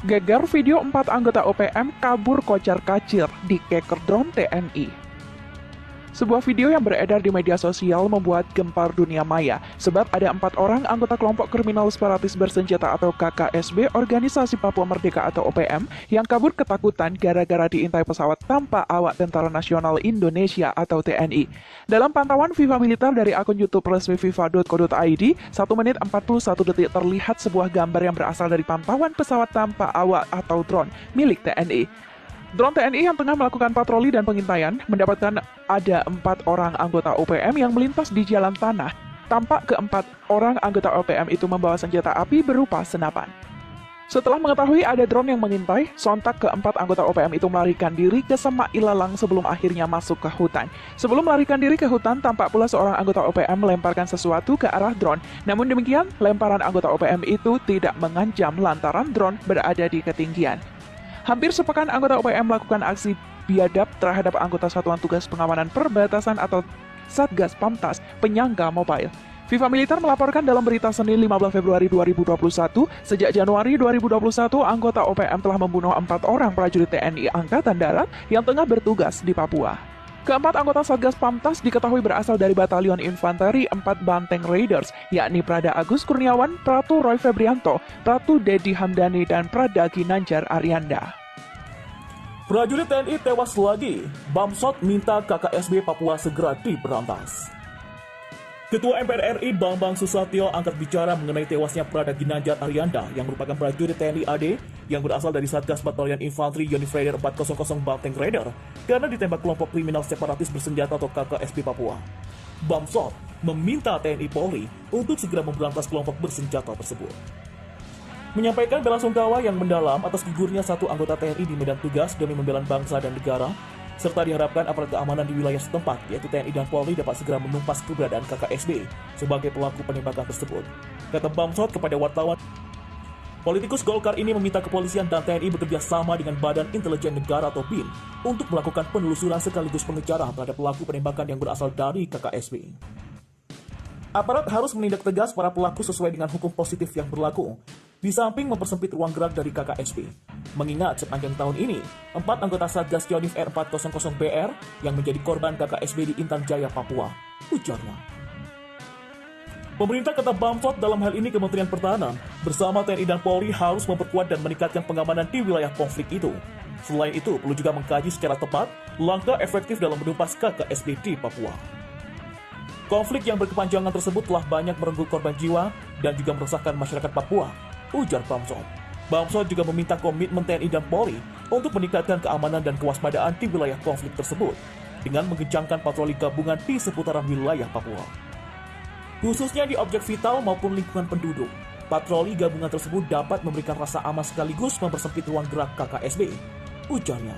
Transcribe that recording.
Geger video 4 anggota OPM kabur kocar-kacir di keker drone TNI. Sebuah video yang beredar di media sosial membuat gempar dunia maya, sebab ada 4 orang anggota kelompok kriminal separatis bersenjata atau KKSB Organisasi Papua Merdeka atau OPM yang kabur ketakutan gara-gara diintai pesawat tanpa awak Tentara Nasional Indonesia atau TNI. Dalam pantauan FIFA Militer dari akun YouTube resmi fifa.co.id, 1 menit 41 detik terlihat sebuah gambar yang berasal dari pantauan pesawat tanpa awak atau drone milik TNI. Drone TNI yang tengah melakukan patroli dan pengintaian mendapatkan ada 4 orang anggota OPM yang melintas di jalan tanah. Tampak keempat orang anggota OPM itu membawa senjata api berupa senapan. Setelah mengetahui ada drone yang mengintai, sontak keempat anggota OPM itu melarikan diri ke semak ilalang sebelum akhirnya masuk ke hutan. Sebelum melarikan diri ke hutan, tampak pula seorang anggota OPM melemparkan sesuatu ke arah drone. Namun demikian, lemparan anggota OPM itu tidak mengancam lantaran drone berada di ketinggian. Hampir sepekan anggota OPM melakukan aksi biadab terhadap anggota Satuan Tugas Pengamanan Perbatasan atau Satgas Pamtas penyangga mobile. FIFA Militer melaporkan dalam berita Senin 15 Februari 2021, sejak Januari 2021 anggota OPM telah membunuh 4 orang prajurit TNI Angkatan Darat yang tengah bertugas di Papua. Keempat anggota Satgas Pamtas diketahui berasal dari Batalion Infanteri 4 Banteng Raiders, yakni Prada Agus Kurniawan, Pratu Roy Febrianto, Pratu Dedi Hamdani, dan Prada Ginanjar Arianda. Prajurit TNI tewas lagi. Bamsot minta KKSB Papua segera diberantas. Ketua MPR RI Bambang Susatyo angkat bicara mengenai tewasnya Prada Ginanjar Arianda yang merupakan prajurit TNI AD yang berasal dari Satgas Batalion Infanteri Unit Raider 400 Banteng Raider karena ditembak kelompok kriminal separatis bersenjata atau KKSB Papua. Bamsot meminta TNI Polri untuk segera memberantas kelompok bersenjata tersebut. Menyampaikan belasungkawa yang mendalam atas gugurnya satu anggota TNI di medan tugas demi membela bangsa dan negara, serta diharapkan aparat keamanan di wilayah setempat, yaitu TNI dan Polri, dapat segera menumpas keberadaan KKSB sebagai pelaku penembakan tersebut. Kata Bamsot kepada wartawan, politikus Golkar ini meminta kepolisian dan TNI bekerja sama dengan Badan Intelijen Negara atau BIN untuk melakukan penelusuran sekaligus pengejaran terhadap pelaku penembakan yang berasal dari KKSB. Aparat harus menindak tegas para pelaku sesuai dengan hukum positif yang berlaku, di samping mempersempit ruang gerak dari KKSB. Mengingat sepanjang tahun ini, 4 anggota Satgas Yonif R400BR yang menjadi korban KKSB di Intan Jaya, Papua, ujarnya. Pemerintah, kata Bamsot, dalam hal ini Kementerian Pertahanan, bersama TNI dan Polri harus memperkuat dan meningkatkan pengamanan di wilayah konflik itu. Selain itu, perlu juga mengkaji secara tepat langkah efektif dalam menumpas KKSB di Papua. Konflik yang berkepanjangan tersebut telah banyak merenggut korban jiwa dan juga meresahkan masyarakat Papua, ujar Bamsot. Bamsot juga meminta komitmen TNI dan Polri untuk meningkatkan keamanan dan kewaspadaan di wilayah konflik tersebut dengan mengencangkan patroli gabungan di seputaran wilayah Papua. Khususnya di objek vital maupun lingkungan penduduk, patroli gabungan tersebut dapat memberikan rasa aman sekaligus mempersempit ruang gerak KKSB, ujarnya.